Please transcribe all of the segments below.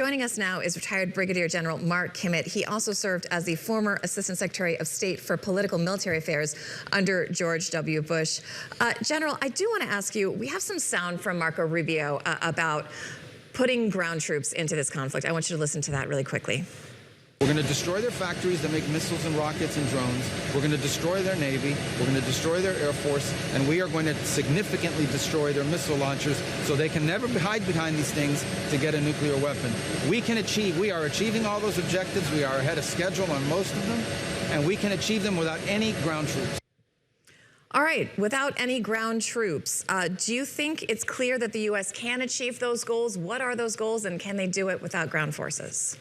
Joining us now is retired Brigadier General Mark Kimmitt. He also served as the former Assistant Secretary of State for Political Military Affairs under George W. Bush. General, I do want to ask you, we have some sound from Marco Rubio about putting ground troops into this conflict. I want you to listen to that really quickly. We're going to destroy their factories that make missiles and rockets and drones. We're going to destroy their Navy. We're going to destroy their Air Force. And we are going to significantly destroy their missile launchers so they can never hide behind these things to get a nuclear weapon. We are achieving all those objectives. We are ahead of schedule on most of them. And we can achieve them without any ground troops. All right, without any ground troops, do you think it's clear that the U.S. can achieve those goals? What are those goals, and can they do it without ground forces?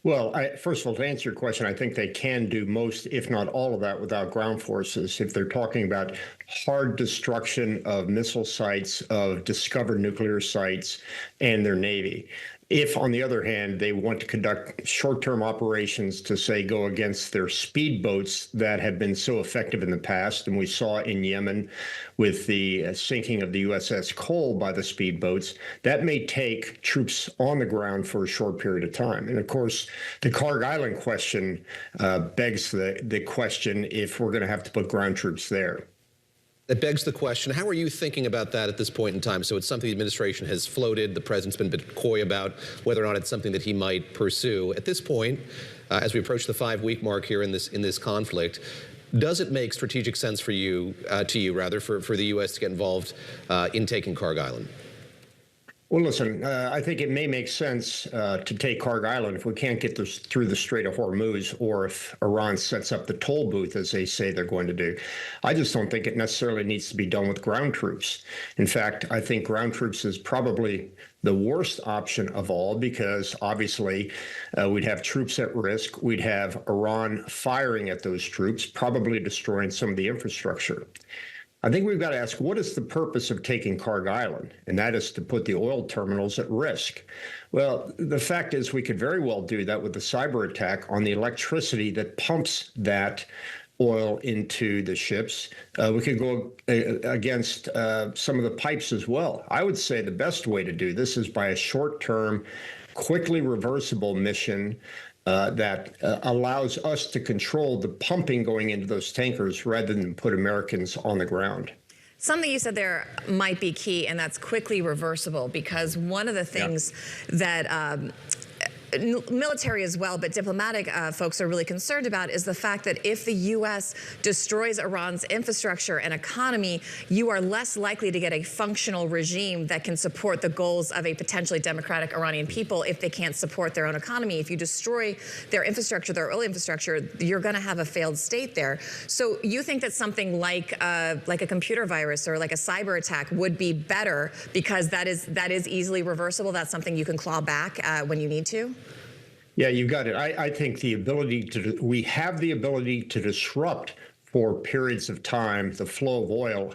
Well, first of all, to answer your question, I think they can do most, if not all of that, without ground forces. If they're talking about hard destruction of missile sites, of discovered nuclear sites, and their Navy. If, on the other hand, they want to conduct short-term operations to, say, go against their speedboats that have been so effective in the past, and we saw in Yemen with the sinking of the USS Cole by the speedboats, that may take troops on the ground for a short period of time. And, of course, the Kharg Island question begs the question if we're going to have to put ground troops there. That begs the question, how are you thinking about that at this point in time? So it's something the administration has floated. The president's been a bit coy about whether or not it's something that he might pursue. At this point, as we approach the 5-week mark here in this conflict, does it make strategic sense for you, for the U.S. to get involved in taking Kharg Island? Well, listen, I think it may make sense to take Kharg Island if we can't get through the Strait of Hormuz, or if Iran sets up the toll booth, as they say they're going to do. I just don't think it necessarily needs to be done with ground troops. In fact, I think ground troops is probably the worst option of all, because obviously we'd have troops at risk. We'd have Iran firing at those troops, probably destroying some of the infrastructure. I think we've got to ask, what is the purpose of taking Kharg Island? And that is to put the oil terminals at risk. Well, the fact is we could very well do that with a cyber attack on the electricity that pumps that oil into the ships. We could go against some of the pipes as well. I would say the best way to do this is by a short-term, quickly reversible mission that allows us to control the pumping going into those tankers rather than put Americans on the ground. Something you said there might be key, and that's quickly reversible, because one of the things that military as well, but diplomatic folks are really concerned about is the fact that if the U.S. destroys Iran's infrastructure and economy, you are less likely to get a functional regime that can support the goals of a potentially democratic Iranian people if they can't support their own economy. If you destroy their infrastructure, their oil infrastructure, you're going to have a failed state there. So you think that something like a computer virus or like a cyber attack would be better because that is easily reversible? That's something you can claw back when you need to? Yeah, you got it. I think we have the ability to disrupt for periods of time the flow of oil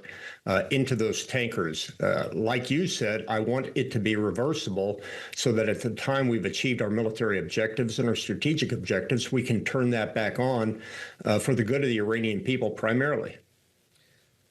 into those tankers. Like you said, I want it to be reversible so that at the time we've achieved our military objectives and our strategic objectives, we can turn that back on for the good of the Iranian people primarily.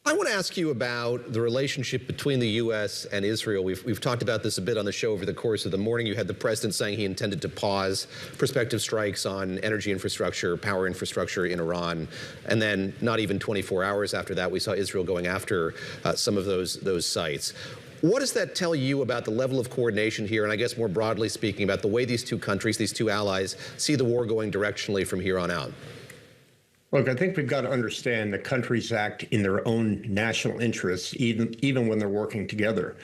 I want to ask you about the relationship between the U.S. and Israel. We've talked about this a bit on the show over the course of the morning. You had the president saying he intended to pause prospective strikes on energy infrastructure, power infrastructure in Iran. And then not even 24 hours after that, we saw Israel going after some of those sites. What does that tell you about the level of coordination here, and I guess more broadly speaking, about the way these two countries, these two allies, see the war going directionally from here on out? Look, I think we've got to understand that countries act in their own national interests, even when they're working together.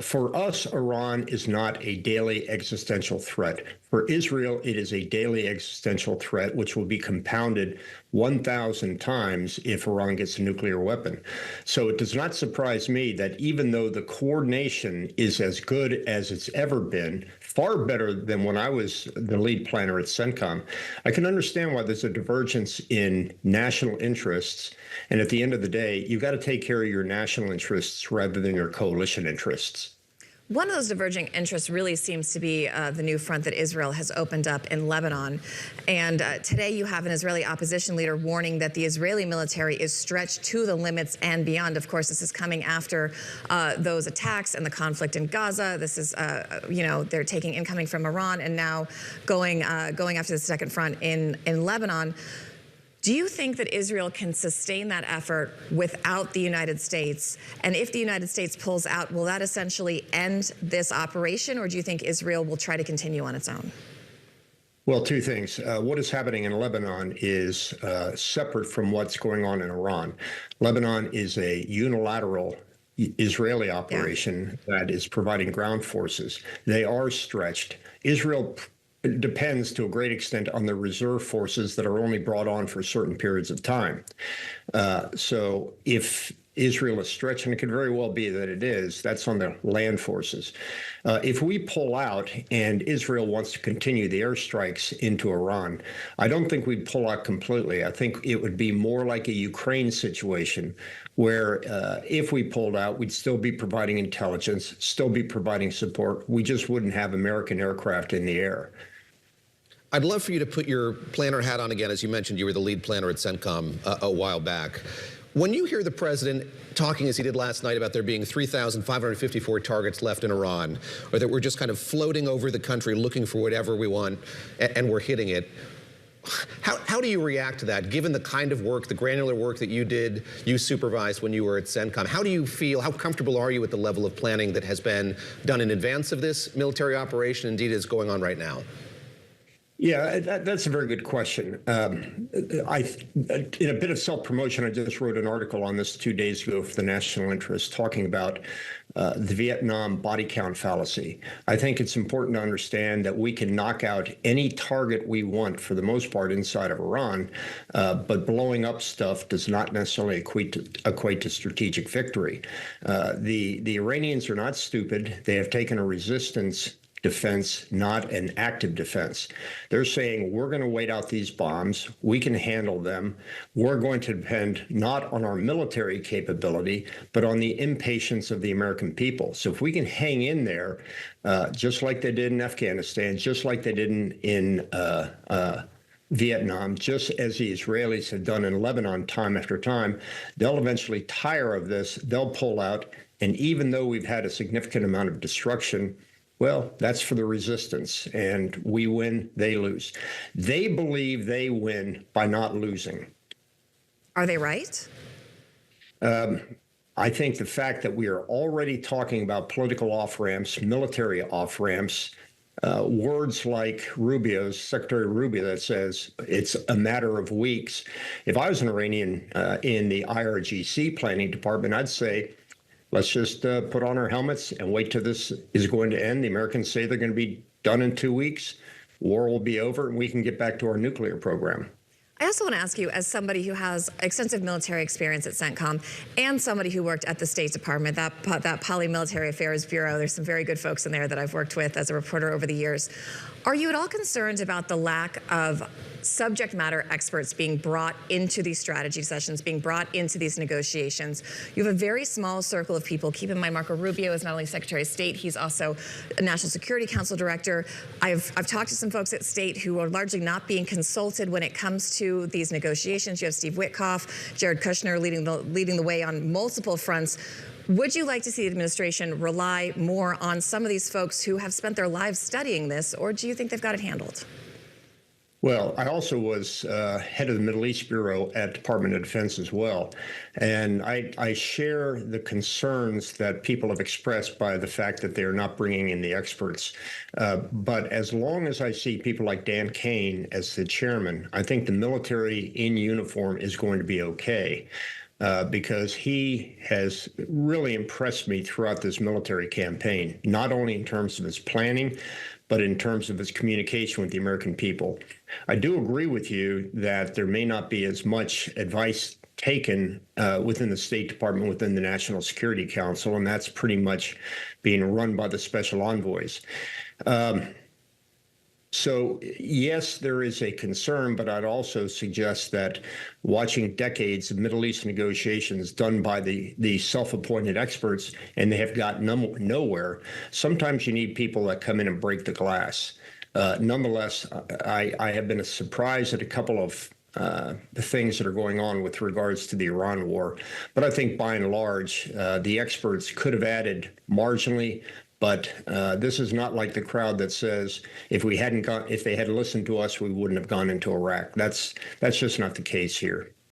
For us, Iran is not a daily existential threat. For Israel, it is a daily existential threat, which will be compounded 1,000 times if Iran gets a nuclear weapon. So it does not surprise me that even though the coordination is as good as it's ever been, far better than when I was the lead planner at CENTCOM, I can understand why there's a divergence in national interests. And at the end of the day, you've got to take care of your national interests rather than your coalition interests. One of those diverging interests really seems to be the new front that Israel has opened up in Lebanon. And today you have an Israeli opposition leader warning that the Israeli military is stretched to the limits and beyond. Of course, this is coming after those attacks and the conflict in Gaza. This is, they're taking incoming from Iran and now going after the second front in Lebanon. Do you think that Israel can sustain that effort without the United States? And if the United States pulls out, will that essentially end this operation, or do you think Israel will try to continue on its own? Well, two things. What is happening in Lebanon is separate from what's going on in Iran. Lebanon is a unilateral Israeli operation that is providing ground forces. They are stretched. Israel depends to a great extent on the reserve forces that are only brought on for certain periods of time. So if Israel is stretched, and it could very well be that it is, that's on the land forces. If we pull out and Israel wants to continue the airstrikes into Iran, I don't think we'd pull out completely. I think it would be more like a Ukraine situation where if we pulled out, we'd still be providing intelligence, still be providing support. We just wouldn't have American aircraft in the air. I'd love for you to put your planner hat on again. As you mentioned, you were the lead planner at CENTCOM a while back. When you hear the president talking, as he did last night, about there being 3,554 targets left in Iran, or that we're just kind of floating over the country looking for whatever we want and we're hitting it, how do you react to that, given the kind of work, the granular work that you supervised when you were at CENTCOM? How do you feel, how comfortable are you with the level of planning that has been done in advance of this military operation, indeed is going on right now? Yeah, that's a very good question. In a bit of self-promotion, I just wrote an article on this 2 days ago for the National Interest, talking about the Vietnam body count fallacy. I think it's important to understand that we can knock out any target we want, for the most part, inside of Iran, but blowing up stuff does not necessarily equate to strategic victory. The Iranians are not stupid. They have taken a resistance defense, not an active defense. They're saying, we're going to wait out these bombs. We can handle them. We're going to depend not on our military capability, but on the impatience of the American people. So if we can hang in there, just like they did in Afghanistan, just like they did in Vietnam, just as the Israelis have done in Lebanon time after time, they'll eventually tire of this. They'll pull out. And even though we've had a significant amount of destruction, well, that's for the resistance, and we win, they lose. They believe they win by not losing. Are they right? I think the fact that we are already talking about political off-ramps, military off-ramps, words like Rubio's, Secretary Rubio, that says it's a matter of weeks. If I was an Iranian in the IRGC planning department, I'd say, let's just put on our helmets and wait till this is going to end. The Americans say they're going to be done in 2 weeks. War will be over, and we can get back to our nuclear program. I also want to ask you, as somebody who has extensive military experience at CENTCOM and somebody who worked at the State Department, that Poly Military Affairs Bureau, there's some very good folks in there that I've worked with as a reporter over the years. Are you at all concerned about the lack of subject matter experts being brought into these strategy sessions, being brought into these negotiations? You have a very small circle of people. Keep in mind, Marco Rubio is not only Secretary of State, he's also a National Security Council Director. I've talked to some folks at State who are largely not being consulted when it comes to these negotiations. You have Steve Witkoff, Jared Kushner leading the way on multiple fronts. Would you like to see the administration rely more on some of these folks who have spent their lives studying this, or do you think they've got it handled? Well, I also was head of the Middle East Bureau at Department of Defense as well. And I share the concerns that people have expressed by the fact that they're not bringing in the experts. But as long as I see people like Dan Kane as the chairman, I think the military in uniform is going to be okay. Because he has really impressed me throughout this military campaign, not only in terms of his planning, but in terms of his communication with the American people. I do agree with you that there may not be as much advice taken within the State Department, within the National Security Council, and that's pretty much being run by the special envoys. So, yes, there is a concern, but I'd also suggest that watching decades of Middle East negotiations done by the self-appointed experts, and they have gotten nowhere, sometimes you need people that come in and break the glass. Nonetheless, I have been surprised at a couple of the things that are going on with regards to the Iran war. But I think by and large, the experts could have added marginally. But this is not like the crowd that says if they had listened to us, we wouldn't have gone into Iraq. That's just not the case here.